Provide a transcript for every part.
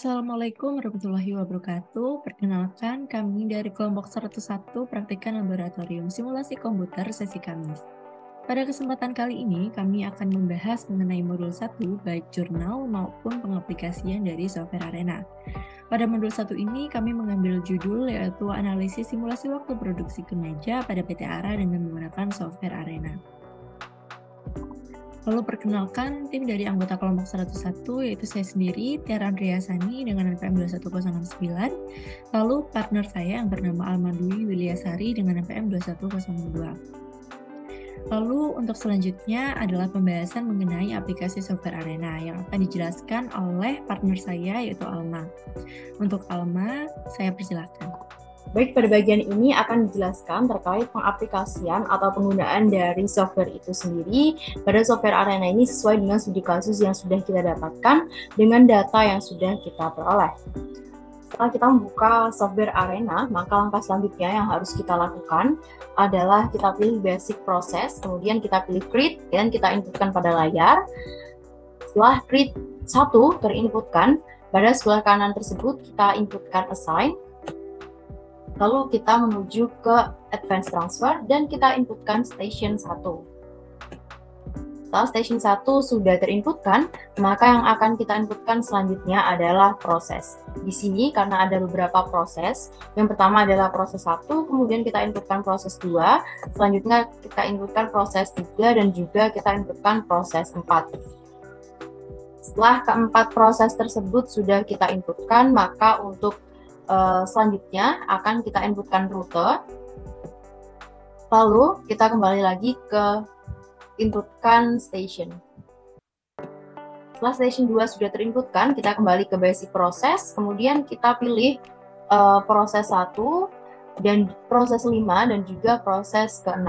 Assalamualaikum warahmatullahi wabarakatuh. Perkenalkan, kami dari kelompok 101 Praktikan Laboratorium Simulasi Komputer sesi Kamis. Pada kesempatan kali ini, kami akan membahas mengenai modul 1, baik jurnal maupun pengaplikasian dari software Arena. Pada modul 1 ini, kami mengambil judul yaitu Analisis Simulasi Waktu Produksi Kemeja pada PT ARA dengan menggunakan software Arena. Lalu perkenalkan tim dari anggota kelompok 101 yaitu saya sendiri, Tiara Andriasani dengan NPM 21069, lalu partner saya yang bernama Alma Dwi Wilyasari dengan NPM 21002. Lalu untuk selanjutnya adalah pembahasan mengenai aplikasi software Arena yang akan dijelaskan oleh partner saya yaitu Alma. Untuk Alma, saya persilakan. Baik, pada bagian ini akan dijelaskan terkait pengaplikasian atau penggunaan dari software itu sendiri pada software Arena ini sesuai dengan studi kasus yang sudah kita dapatkan dengan data yang sudah kita peroleh. Setelah kita membuka software Arena, maka langkah selanjutnya yang harus kita lakukan adalah kita pilih basic process, kemudian kita pilih create, dan kita inputkan pada layar. Setelah create 1 terinputkan, pada sebelah kanan tersebut kita inputkan assign. Lalu kita menuju ke Advanced Transfer dan kita inputkan Station 1. Setelah Station 1 sudah terinputkan, maka yang akan kita inputkan selanjutnya adalah proses. Di sini karena ada beberapa proses, yang pertama adalah proses 1, kemudian kita inputkan proses 2, selanjutnya kita inputkan proses 3, dan juga kita inputkan proses 4. Setelah keempat proses tersebut sudah kita inputkan, maka untuk selanjutnya akan kita inputkan rute, lalu kita kembali lagi ke inputkan station. Setelah station 2 sudah terinputkan, kita kembali ke basic proses, kemudian kita pilih proses 1 dan proses 5 dan juga proses ke-6.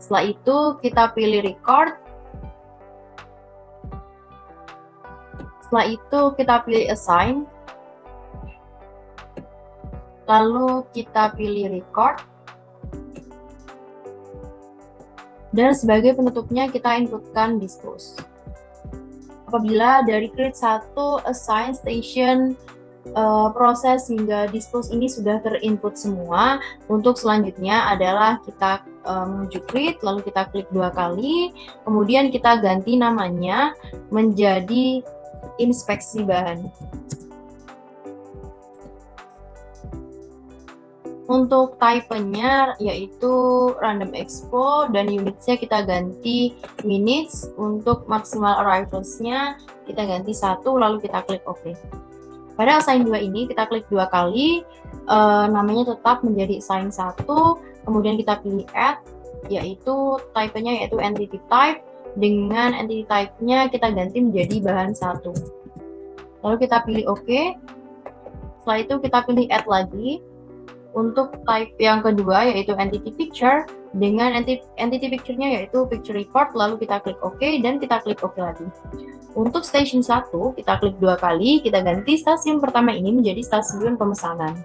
Setelah itu kita pilih record, setelah itu kita pilih assign, lalu kita pilih record, dan sebagai penutupnya kita inputkan dispose. Apabila dari create 1, assign, station, proses hingga dispose ini sudah terinput semua, untuk selanjutnya adalah kita menuju create, lalu kita klik 2 kali, kemudian kita ganti namanya menjadi inspeksi bahan. Untuk type-nya yaitu random expo dan unitsnya kita ganti minutes. Untuk maximal arrivals-nya kita ganti 1, lalu kita klik OK. Pada assign 2 ini kita klik 2 kali, namanya tetap menjadi assign 1, kemudian kita pilih add, yaitu type-nya yaitu entity type, dengan entity type-nya kita ganti menjadi bahan 1. Lalu kita pilih OK, setelah itu kita pilih add lagi. Untuk type yang kedua yaitu entity picture, dengan entity picture-nya yaitu picture report, lalu kita klik OK dan kita klik OK lagi. Untuk station 1 kita klik 2 kali, kita ganti stasiun pertama ini menjadi stasiun pemesanan.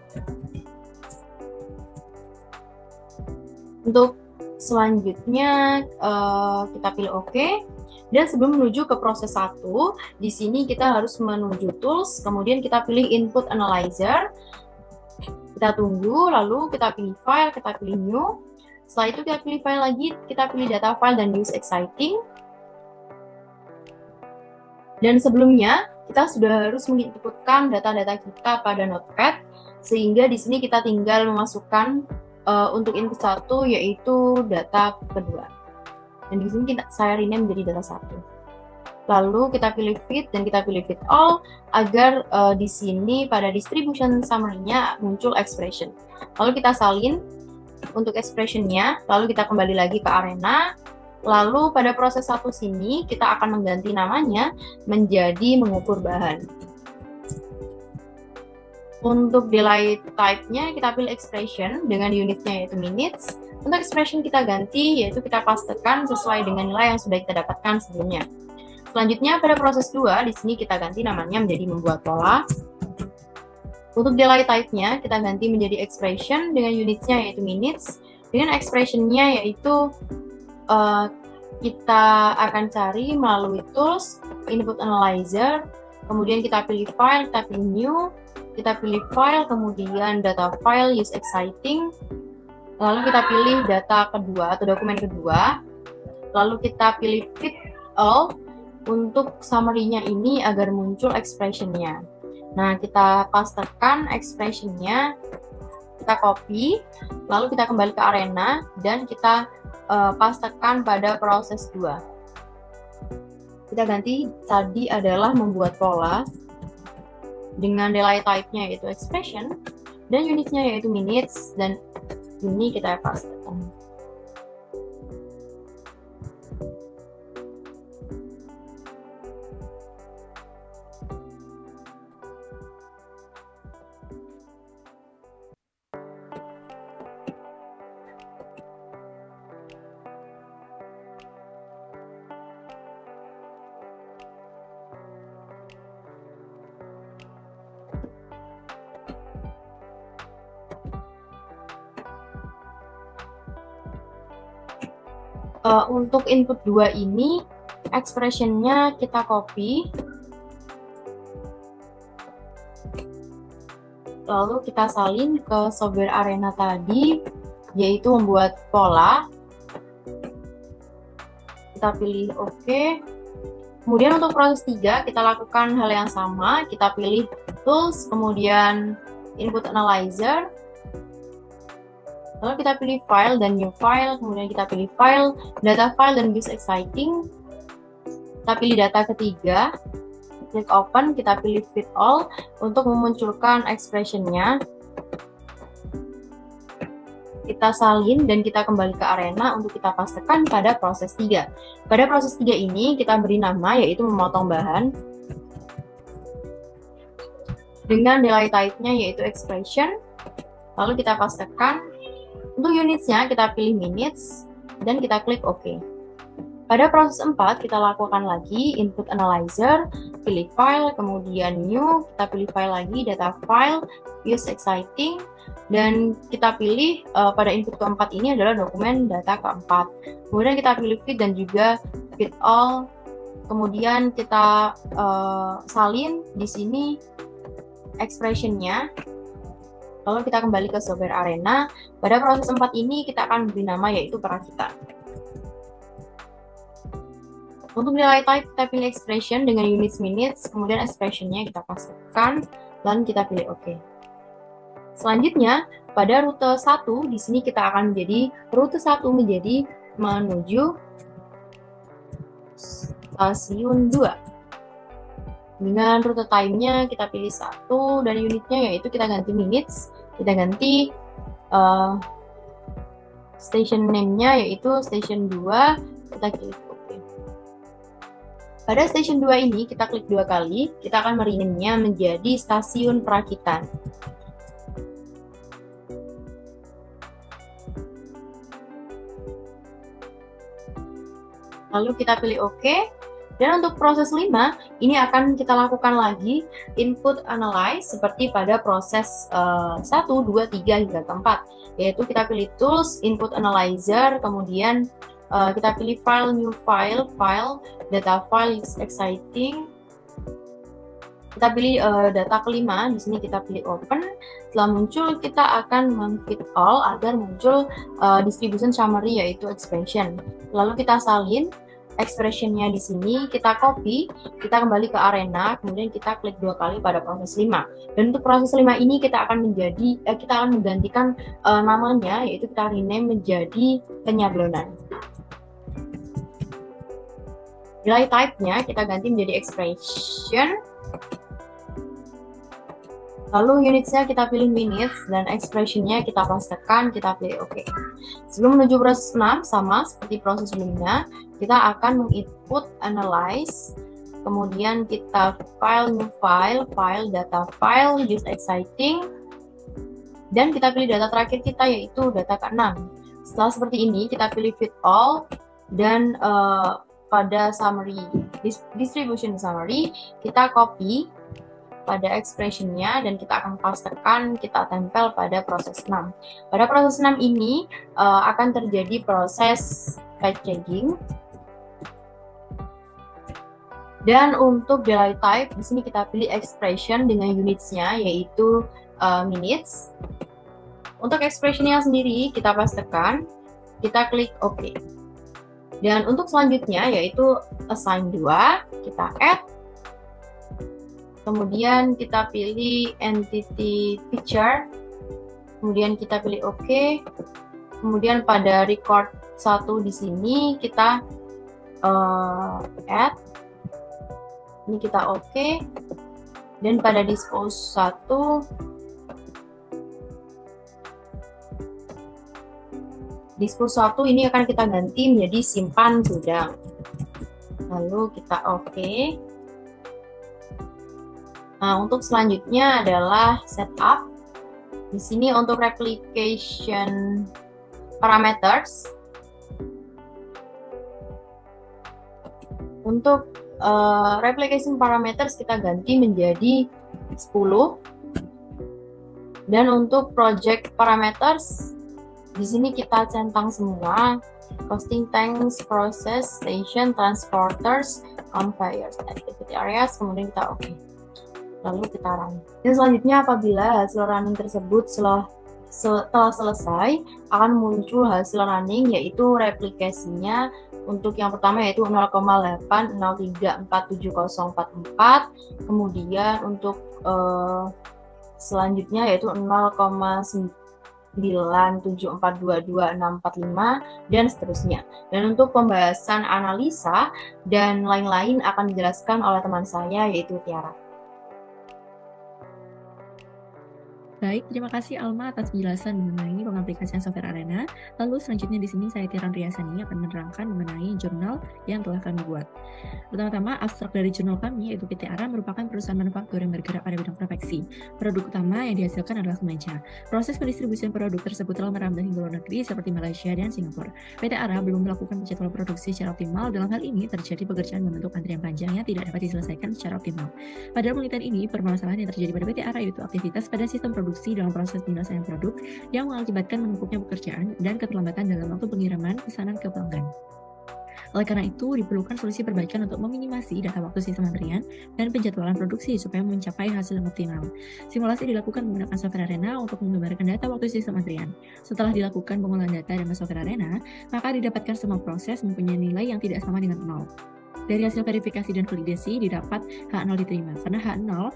Untuk selanjutnya kita pilih OK. Dan sebelum menuju ke proses 1, di sini kita harus menuju tools, kemudian kita pilih input analyzer. Kita tunggu, lalu kita pilih file, kita pilih new. Setelah itu kita pilih file lagi, kita pilih data file dan use exciting. Dan sebelumnya kita sudah harus menginputkan data-data kita pada notepad, sehingga di sini kita tinggal memasukkan untuk input 1 yaitu data kedua. Dan di sini saya rename menjadi data 1. Lalu kita pilih fit dan kita pilih fit all agar di sini pada distribution summary-nya muncul expression. Lalu kita salin untuk expression-nya, lalu kita kembali lagi ke Arena. Lalu pada proses 1 sini kita akan mengganti namanya menjadi mengukur bahan. Untuk delay type-nya kita pilih expression dengan unitnya yaitu minutes. Untuk expression kita ganti yaitu kita pastekan sesuai dengan nilai yang sudah kita dapatkan sebelumnya. Selanjutnya pada proses 2, di sini kita ganti namanya menjadi membuat pola. Untuk delay type-nya kita ganti menjadi expression dengan unitsnya yaitu minutes. Dengan expression-nya yaitu kita akan cari melalui tools, input analyzer, kemudian kita pilih file, kita pilih new, kita pilih file, kemudian data file use exciting, lalu kita pilih data kedua atau dokumen kedua, lalu kita pilih fit all untuk summary-nya ini agar muncul expression-nya. Nah, kita pastekan expression-nya, kita copy, lalu kita kembali ke arena dan kita pastekan pada proses 2. Kita ganti tadi adalah membuat pola dengan delay type-nya yaitu expression dan unitnya yaitu minutes, dan ini kita pastekan. Untuk input 2 ini expression-nya kita copy, lalu kita salin ke software arena tadi, yaitu membuat pola. Kita pilih OK. Kemudian untuk proses 3 kita lakukan hal yang sama, kita pilih tools, kemudian input analyzer, lalu kita pilih file dan new file, kemudian kita pilih file, data file dan use exciting. Kita pilih data ketiga, klik open, kita pilih fit all untuk memunculkan expression-nya. Kita salin dan kita kembali ke arena untuk kita pastekan pada proses 3. Pada proses 3 ini kita beri nama yaitu memotong bahan dengan delay type-nya yaitu expression, lalu kita pastekan. Untuk unitsnya kita pilih minutes dan kita klik OK. Pada proses 4 kita lakukan lagi input analyzer, pilih file, kemudian new, kita pilih file lagi, data file, use exciting, dan kita pilih pada input keempat ini adalah dokumen data keempat. Kemudian kita pilih fit dan juga fit all, kemudian kita salin di sini expression-nya. Lalu kita kembali ke software arena. Pada proses 4 ini kita akan beri nama yaitu perakitan. Untuk nilai type kita pilih expression dengan units minutes, kemudian expression-nya kita pastikan, dan kita pilih OK. Selanjutnya, pada rute 1 di sini kita akan menjadi rute 1 menjadi menuju stasiun 2. Dengan rute time-nya kita pilih 1 dan unitnya yaitu kita ganti minutes, kita ganti station name-nya yaitu station 2, kita klik OK. Pada station 2 ini kita klik 2 kali, kita akan merename-nya menjadi stasiun perakitan. Lalu kita pilih OK. Dan untuk proses 5, ini akan kita lakukan lagi input analyze seperti pada proses 1, 2, 3, hingga keempat. Yaitu kita pilih tools, input analyzer, kemudian kita pilih file, new file, file, data file, exciting. Kita pilih data kelima, di sini kita pilih open. Setelah muncul, kita akan men-fit all agar muncul distribution summary yaitu expression. Lalu kita salin expression-nya di sini, kita copy, kita kembali ke arena, kemudian kita klik 2 kali pada proses 5. Dan untuk proses 5 ini kita akan menggantikan namanya, yaitu kita rename menjadi penyablonan. Nilai type-nya kita ganti menjadi expression. Lalu unitsnya kita pilih minutes dan expression-nya kita pastekan, kita pilih OK. Sebelum menuju proses 6, sama seperti proses sebelumnya, kita akan menginput analyze, kemudian kita file, new file, file, data file, use exciting, dan kita pilih data terakhir kita yaitu data ke-6. Setelah seperti ini, kita pilih fit all, dan pada summary, distribution summary, kita copy pada expression-nya dan kita akan pastekan, kita tempel pada proses 6. Pada proses 6 ini akan terjadi proses packaging. Dan untuk delay type, di sini kita pilih expression dengan unitsnya, yaitu minutes. Untuk expressionnya sendiri, kita pastekan, kita klik OK. Dan untuk selanjutnya, yaitu assign 2, kita add. Kemudian kita pilih entity picture. Kemudian kita pilih OK. Kemudian pada record 1 di sini, kita add. Ini kita OK. Dan pada dispose 1, ini akan kita ganti menjadi simpan sudah. Lalu kita OK. Nah, untuk selanjutnya adalah setup. Di sini untuk replication parameters. Untuk replication parameters kita ganti menjadi 10. Dan untuk project parameters, di sini kita centang semua: costing tanks, process, station, transporters, conveyors, activity areas, kemudian kita OK. Lalu kita run. Dan selanjutnya apabila hasil running tersebut telah selesai, akan muncul hasil running, yaitu replikasinya. Untuk yang pertama yaitu 0,8034704, kemudian untuk selanjutnya yaitu 0,974224645 dan seterusnya. Dan untuk pembahasan analisa dan lain-lain akan dijelaskan oleh teman saya, yaitu Tiara. Baik, terima kasih Alma atas penjelasan mengenai pengaplikasian software Arena. Lalu selanjutnya di sini saya Tiran Riyasani akan menerangkan mengenai jurnal yang telah kami buat. Pertama-tama, abstrak dari jurnal kami yaitu PT Ara merupakan perusahaan manufaktur yang bergerak pada bidang konveksi. Produk utama yang dihasilkan adalah kemeja. Proses pendistribusian produk tersebut telah merambah hingga luar negeri seperti Malaysia dan Singapura. PT Ara belum melakukan penjadwalan produksi secara optimal. Dalam hal ini terjadi pekerjaan membentuk antrian panjang yang tidak dapat diselesaikan secara optimal. Pada penelitian ini, permasalahan yang terjadi pada PT Ara yaitu aktivitas pada sistem produksi dalam proses penyelesaian produk yang mengakibatkan menumpuknya pekerjaan dan keterlambatan dalam waktu pengiriman pesanan ke pelanggan. Oleh karena itu, diperlukan solusi perbaikan untuk meminimasi data waktu sistem antrian dan penjadwalan produksi supaya mencapai hasil yang optimal. Simulasi dilakukan menggunakan software Arena untuk menggambarkan data waktu sistem antrian. Setelah dilakukan pengolahan data dengan software Arena, maka didapatkan semua proses mempunyai nilai yang tidak sama dengan 0. Dari hasil verifikasi dan validasi didapat H0 diterima, karena H0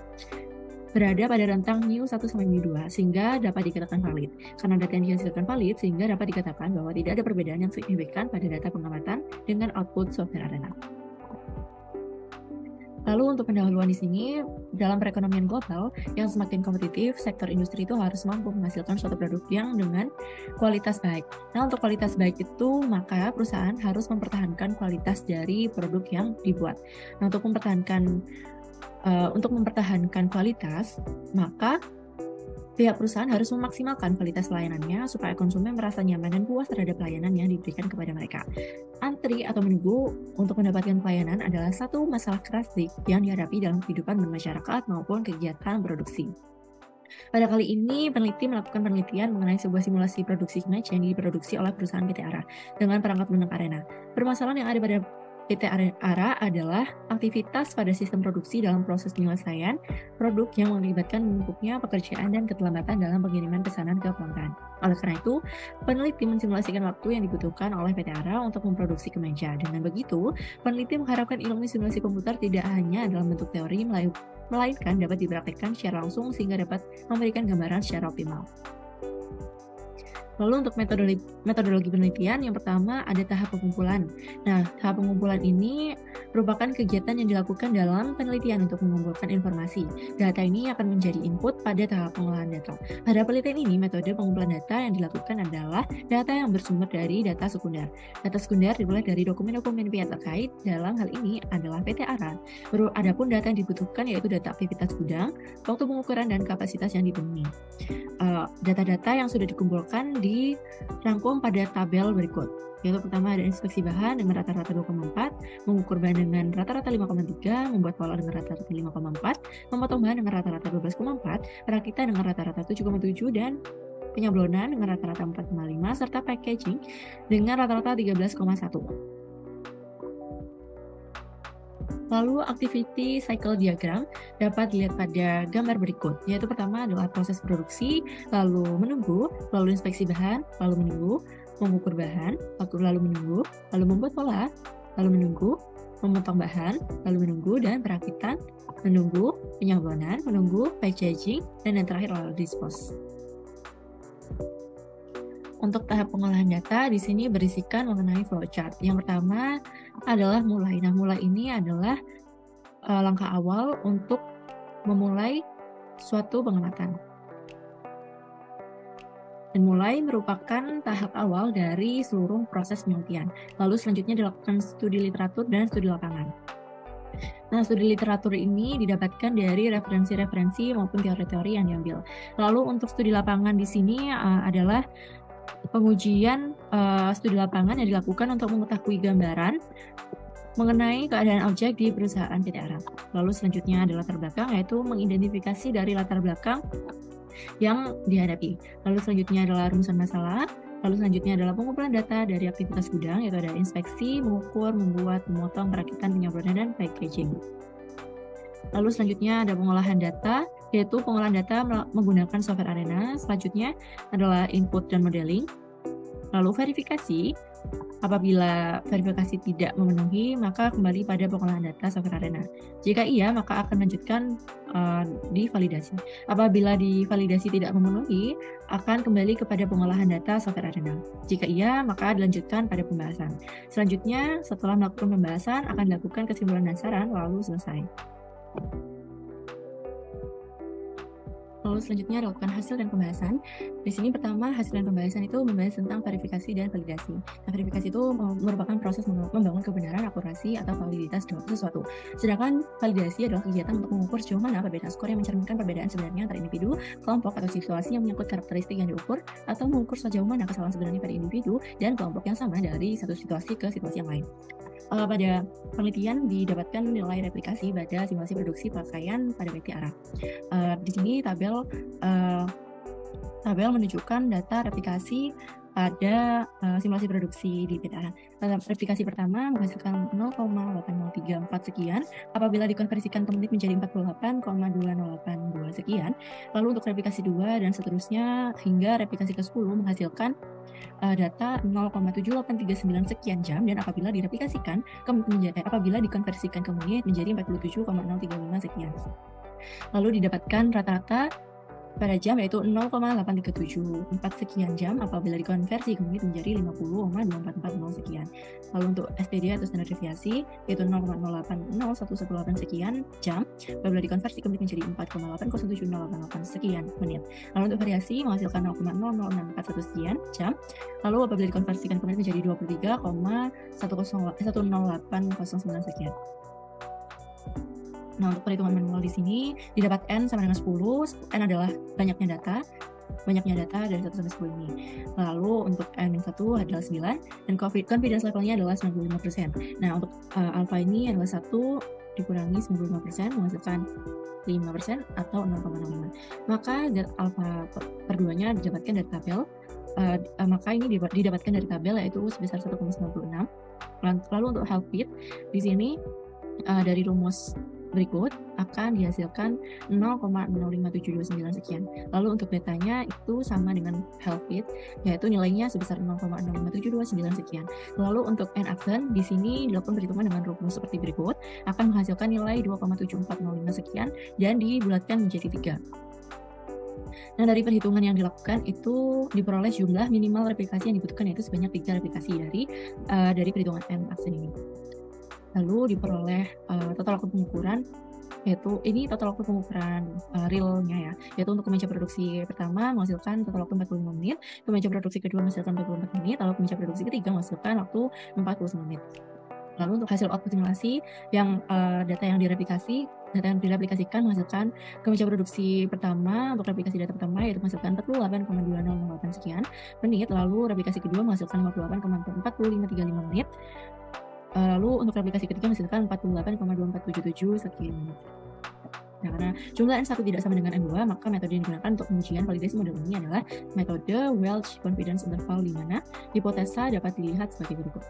berada pada rentang mu 1 sampai mu 2 sehingga dapat dikatakan valid. Karena data yang dihasilkan valid sehingga dapat dikatakan bahwa tidak ada perbedaan yang signifikan pada data pengamatan dengan output software Arena. Lalu untuk pendahuluan di sini, dalam perekonomian global yang semakin kompetitif, sektor industri itu harus mampu menghasilkan suatu produk yang dengan kualitas baik. Nah, untuk kualitas baik itu, maka perusahaan harus mempertahankan kualitas dari produk yang dibuat. Nah, untuk mempertahankan kualitas, maka pihak perusahaan harus memaksimalkan kualitas pelayanannya supaya konsumen merasa nyaman dan puas terhadap pelayanan yang diberikan kepada mereka. Antri atau menunggu untuk mendapatkan pelayanan adalah satu masalah klasik yang dihadapi dalam kehidupan bermasyarakat maupun kegiatan produksi. Pada kali ini, peneliti melakukan penelitian mengenai sebuah simulasi produksi kemeja yang diproduksi oleh perusahaan PT Ara dengan perangkat lunak Arena. Permasalahan yang ada pada PT Ara adalah aktivitas pada sistem produksi dalam proses penyelesaian produk yang mengakibatkan menumpuknya pekerjaan dan keterlambatan dalam pengiriman pesanan ke pelanggan. Oleh karena itu, peneliti mensimulasikan waktu yang dibutuhkan oleh PT Ara untuk memproduksi kemeja. Dengan begitu, peneliti mengharapkan ilmu simulasi komputer tidak hanya dalam bentuk teori, melainkan dapat dipraktikkan secara langsung sehingga dapat memberikan gambaran secara optimal. Lalu untuk metodologi penelitian, yang pertama ada tahap pengumpulan. Nah, tahap pengumpulan ini merupakan kegiatan yang dilakukan dalam penelitian untuk mengumpulkan informasi. Data ini akan menjadi input pada tahap pengolahan data. Pada penelitian ini, metode pengumpulan data yang dilakukan adalah data yang bersumber dari data sekunder. Data sekunder dimulai dari dokumen-dokumen pihak terkait, dalam hal ini adalah PT Ara. Adapun data yang dibutuhkan yaitu data aktivitas gudang, waktu pengukuran, dan kapasitas yang dipenuhi. Data-data yang sudah dikumpulkan dirangkum pada tabel berikut, yaitu pertama ada inspeksi bahan dengan rata-rata 2,4, mengukur bahan dengan rata-rata 5,3, membuat pola dengan rata-rata 5,4, memotong bahan dengan rata-rata 12,4, perakitan dengan rata-rata 7,7, dan penyablonan dengan rata-rata 4,5, serta packaging dengan rata-rata 13,1. Lalu activity cycle diagram dapat dilihat pada gambar berikut, yaitu pertama adalah proses produksi, lalu menunggu, lalu inspeksi bahan, lalu menunggu, mengukur bahan, lalu menunggu, lalu membuat pola, lalu menunggu, memotong bahan, lalu menunggu, dan perakitan, menunggu, penyablonan, menunggu, packaging, dan yang terakhir lalu dispose. Untuk tahap pengolahan data, di sini berisikan mengenai flowchart. Yang pertama adalah mulai. Nah, mulai ini adalah langkah awal untuk memulai suatu pengamatan. Dan mulai merupakan tahap awal dari seluruh proses penelitian. Lalu selanjutnya dilakukan studi literatur dan studi lapangan. Nah, studi literatur ini didapatkan dari referensi-referensi maupun teori-teori yang diambil. Lalu untuk studi lapangan di sini adalah pengujian studi lapangan yang dilakukan untuk mengetahui gambaran mengenai keadaan objek di perusahaan PT Arab. Lalu selanjutnya adalah latar belakang, yaitu mengidentifikasi dari latar belakang yang dihadapi. Lalu selanjutnya adalah rumusan masalah. Lalu selanjutnya adalah pengumpulan data dari aktivitas gudang, yaitu ada inspeksi, mengukur, membuat, memotong, perakitan, penyablonan, dan packaging. Lalu selanjutnya ada pengolahan data, yaitu pengolahan data menggunakan software Arena. Selanjutnya adalah input dan modeling. Lalu verifikasi, apabila verifikasi tidak memenuhi, maka kembali pada pengolahan data software Arena. Jika iya, maka akan melanjutkan di validasi. Apabila di validasi tidak memenuhi, akan kembali kepada pengolahan data software Arena. Jika iya, maka dilanjutkan pada pembahasan. Selanjutnya, setelah melakukan pembahasan, akan dilakukan kesimpulan dan saran, lalu selesai. Lalu selanjutnya dilakukan hasil dan pembahasan. Di sini pertama hasil dan pembahasan itu membahas tentang verifikasi dan validasi. Nah, verifikasi itu merupakan proses membangun kebenaran, akurasi, atau validitas dalam sesuatu. Sedangkan validasi adalah kegiatan untuk mengukur sejauh mana perbedaan skor yang mencerminkan perbedaan sebenarnya antara individu, kelompok, atau situasi yang menyangkut karakteristik yang diukur, atau mengukur sejauh mana kesalahan sebenarnya pada individu dan kelompok yang sama dari satu situasi ke situasi yang lain. Pada penelitian didapatkan nilai replikasi pada simulasi produksi pakaian pada PT Arab. Di sini tabel menunjukkan data replikasi pada simulasi produksi di PT Arab. Replikasi pertama menghasilkan 0,8034 sekian, apabila dikonversikan ke menit menjadi 48,2082 sekian. Lalu untuk replikasi 2 dan seterusnya hingga replikasi ke-10 menghasilkan data 0,7839 sekian jam, dan apabila direplikasikan apabila dikonversikan ke menit menjadi 47,035 sekian. Lalu didapatkan rata-rata pada jam yaitu 0,8374 sekian jam apabila dikonversi ke menit menjadi 50,2440 sekian. Lalu untuk STD atau standar deviasi yaitu 0,080118 sekian jam apabila dikonversi ke menit menjadi 4,807088 sekian menit. Lalu untuk variasi menghasilkan 0,00641 sekian jam. Lalu apabila dikonversikan ke menit menjadi 23,10809 sekian. Nah, untuk perhitungan manual di sini didapat N sama dengan 10. N adalah banyaknya data dari 1 sampai 10 ini. Lalu untuk N-1 adalah 9 dan confidence levelnya adalah 95%. Nah, untuk alpha ini adalah 1 dikurangi 95% menghasilkan 5% atau 0,05. Maka alpha per 2-nya didapatkan dari tabel. Maka ini didapatkan dari tabel yaitu sebesar 1,96. Lalu untuk half fit di sini dari rumus berikut akan dihasilkan 0,05729 sekian. Lalu untuk betanya itu sama dengan half fit, yaitu nilainya sebesar 0,05729 sekian. Lalu untuk n aksen di sini dilakukan perhitungan dengan rumus seperti berikut, akan menghasilkan nilai 2,7405 sekian dan dibulatkan menjadi 3. Nah, dari perhitungan yang dilakukan itu diperoleh jumlah minimal replikasi yang dibutuhkan, yaitu sebanyak 3 replikasi dari perhitungan n aksen ini. Lalu diperoleh total waktu pengukuran, yaitu ini total waktu pengukuran realnya ya, yaitu untuk kemeja produksi pertama menghasilkan total waktu 45 menit, kemeja produksi kedua menghasilkan 44 menit, lalu kemeja produksi ketiga menghasilkan waktu 49 menit. Lalu untuk hasil output simulasi yang data yang direplikasikan menghasilkan kemeja produksi pertama, untuk replikasi data pertama yaitu menghasilkan 48,2008 sekian menit, lalu replikasi kedua menghasilkan 58,4535 menit. Lalu untuk replikasi ketiga menghasilkan 48,2477 sekian menit. Nah, karena jumlah N1 tidak sama dengan N2, maka metode yang digunakan untuk pengujian validasi model ini adalah metode Welch Confidence Interval, di mana hipotesa dapat dilihat sebagai berikut.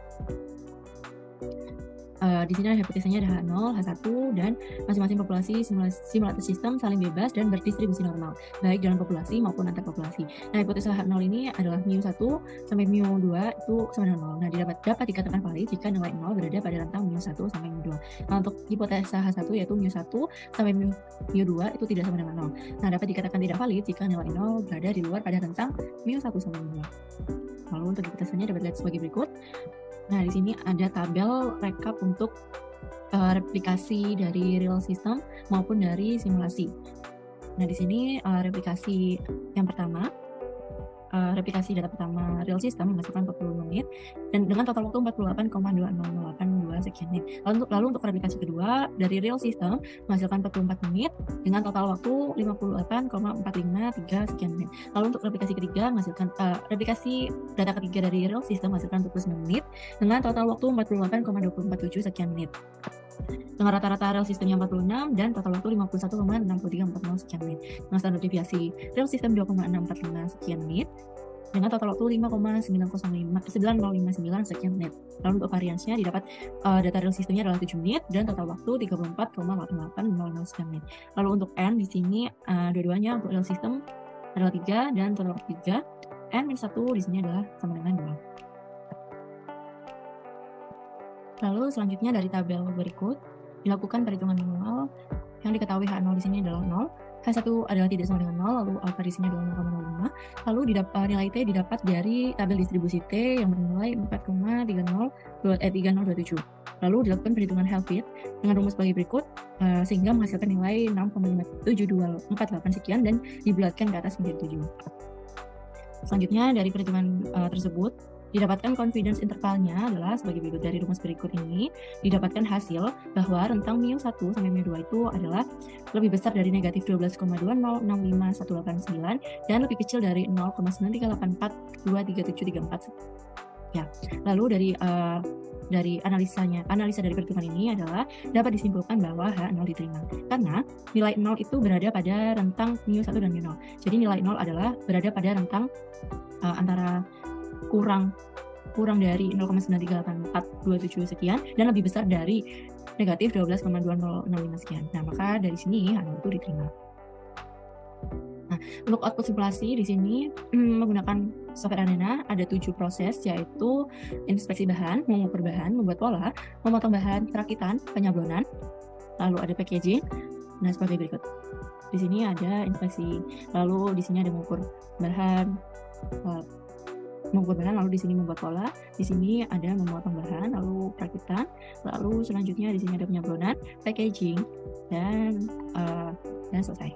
Di sini ada hipotesanya ada H0, H1, dan masing-masing populasi simulator sistem saling bebas dan berdistribusi normal, baik dalam populasi maupun antar populasi. Nah, hipotesa H0 ini adalah mu1 sampai mu2 itu sama dengan 0. Nah, dapat dikatakan valid jika nilai 0 berada pada rentang mu1 sampai mu2. Nah, untuk hipotesa H1 yaitu mu1 sampai mu2 itu tidak sama dengan 0. Nah, dapat dikatakan tidak valid jika nilai 0 berada di luar pada rentang mu1 sampai mu2. Lalu untuk hipotesanya dapat dilihat sebagai berikut. Nah, di sini ada tabel rekap untuk replikasi dari real system maupun dari simulasi. Nah, di sini replikasi yang pertama, replikasi data pertama real system menghasilkan 40 menit dan dengan total waktu 48,20082 sekian menit. Lalu untuk replikasi kedua dari real system menghasilkan 44 menit dengan total waktu 58,453 sekian menit. Lalu untuk replikasi ketiga menghasilkan replikasi data ketiga dari real system menghasilkan 49 menit dengan total waktu 48,247 sekian menit. Dengan rata-rata real sistemnya 46 dan total waktu 51,6340 sekian menit. Dengan standar deviasi real system 2,645 sekian menit dengan total waktu 5,9059 sekian menit. Lalu untuk variansinya didapat data real sistemnya adalah 7 menit dan total waktu 34,8800 sekian menit. Lalu untuk N di sini dua-duanya untuk real system adalah 3 dan total waktu 3. N-1 di sini adalah sama dengan 2. Lalu selanjutnya dari tabel berikut dilakukan perhitungan manual yang diketahui H0 di sini adalah 0, H1 adalah tidak sama dengan 0, lalu alfa di sini adalah 0,05. Lalu nilai T didapat dari tabel distribusi T yang bernilai 4,3027. Lalu dilakukan perhitungan Helfit dengan rumus sebagai berikut sehingga menghasilkan nilai 6,7248 sekian dan dibulatkan ke atas menjadi 7. Selanjutnya dari perhitungan tersebut didapatkan confidence intervalnya adalah sebagai berikut. Dari rumus berikut ini didapatkan hasil bahwa rentang mu1 sampai mu2 itu adalah lebih besar dari negatif 12,2065189 dan lebih kecil dari 0,9384233734. Ya. Lalu dari analisa dari perhitungan ini adalah dapat disimpulkan bahwa H0 diterima karena nilai 0 itu berada pada rentang mu1 dan mu0. Jadi nilai 0 adalah berada pada rentang antara kurang dari 0,938427 sekian dan lebih besar dari negatif 12,2065 sekian. Nah, maka dari sini H0 itu diterima. Nah, untuk output simulasi di sini menggunakan software Arena ada 7 proses, yaitu inspeksi bahan, mengukur bahan, membuat pola, memotong bahan, perakitan, penyablonan, lalu ada packaging. Nah, sebagai berikut. Di sini ada inspeksi, lalu di sini ada mengukur bahan, lalu di sini membuat pola, di sini ada memotong bahan, lalu perakitan, lalu selanjutnya di sini ada penyablonan, packaging, dan selesai.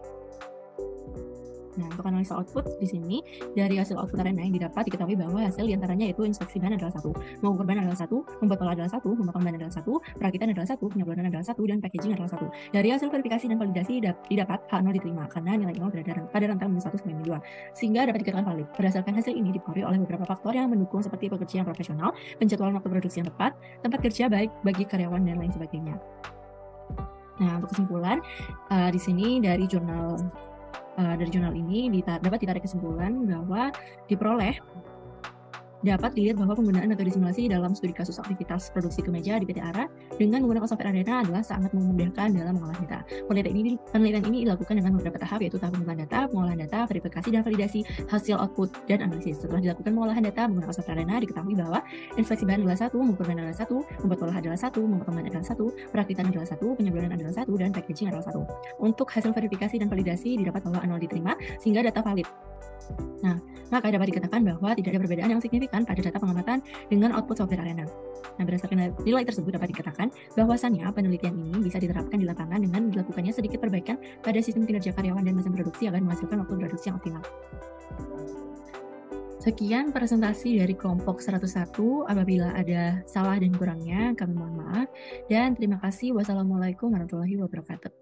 Nah, untuk analisa output di sini dari hasil output Arena yang didapat diketahui bahwa hasil diantaranya yaitu inspeksi bahan adalah 1, mengukur bahan adalah 1, membuat pola adalah 1, memotong bahan adalah 1, perakitan adalah 1, penyablonan adalah 1, dan packaging adalah 1. Dari hasil verifikasi dan validasi didapat H0 diterima karena nilai 0 berada pada rentang mu1 sampai mu2, sehingga dapat dikatakan valid. Berdasarkan hasil ini dipengaruhi oleh beberapa faktor yang mendukung seperti pekerja yang profesional, penjadwalan waktu produksi yang tepat, tempat kerja baik bagi karyawan, dan lain sebagainya. Nah, untuk kesimpulan di sini dari jurnal ini dapat ditarik kesimpulan bahwa diperoleh dapat dilihat bahwa penggunaan metode simulasi dalam studi kasus aktivitas produksi kemeja di PT ARA dengan menggunakan software Arena adalah sangat memudahkan dalam mengolah data. Penelitian ini dilakukan dengan beberapa tahap, yaitu tahap pengumpulan data, pengolahan data, verifikasi dan validasi, hasil output, dan analisis. Setelah dilakukan pengolahan data menggunakan software Arena, diketahui bahwa inspeksi bahan adalah 1, mengukur bahan adalah 1, membuat pola adalah 1, memotong bahan adalah 1, perakitan adalah 1, penyablonan adalah 1, dan packaging adalah 1. Untuk hasil verifikasi dan validasi didapat bahwa H0 diterima sehingga data valid. Nah, maka dapat dikatakan bahwa tidak ada perbedaan yang signifikan pada data pengamatan dengan output software Arena. Nah, berdasarkan nilai tersebut dapat dikatakan bahwasannya penelitian ini bisa diterapkan di lapangan dengan dilakukannya sedikit perbaikan pada sistem kinerja karyawan dan mesin produksi agar menghasilkan waktu produksi yang optimal. Sekian presentasi dari kelompok 101. Apabila ada salah dan kurangnya, kami mohon maaf. Dan terima kasih. Wassalamualaikum warahmatullahi wabarakatuh.